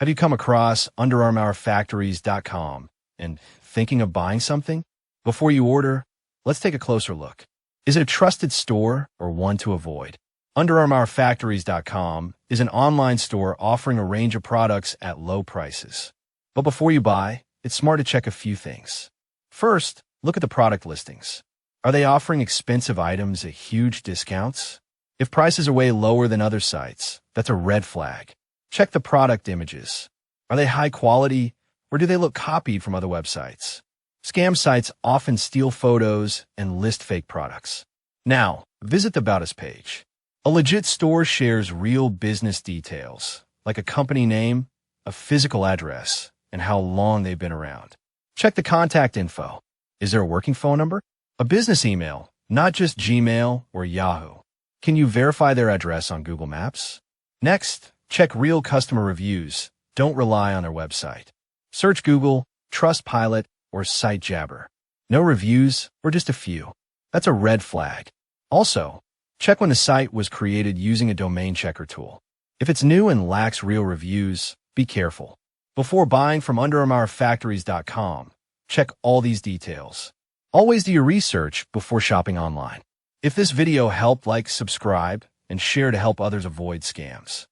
Have you come across UnderArmourFactories.com and thinking of buying something? Before you order, let's take a closer look. Is it a trusted store or one to avoid? UnderArmourFactories.com is an online store offering a range of products at low prices. But before you buy, it's smart to check a few things. First, look at the product listings. Are they offering expensive items at huge discounts? If prices are way lower than other sites, that's a red flag. Check the product images. Are they high quality, or do they look copied from other websites? Scam sites often steal photos and list fake products. Now, visit the About Us page. A legit store shares real business details, like a company name, a physical address, and how long they've been around. Check the contact info. Is there a working phone number? A business email, not just Gmail or Yahoo. Can you verify their address on Google Maps? Next, check real customer reviews. Don't rely on their website. Search Google, Trustpilot, or SiteJabber. No reviews, or just a few. That's a red flag. Also, check when the site was created using a domain checker tool. If it's new and lacks real reviews, be careful. Before buying from UnderArmourFactories.com, check all these details. Always do your research before shopping online. If this video helped, like, subscribe, and share to help others avoid scams.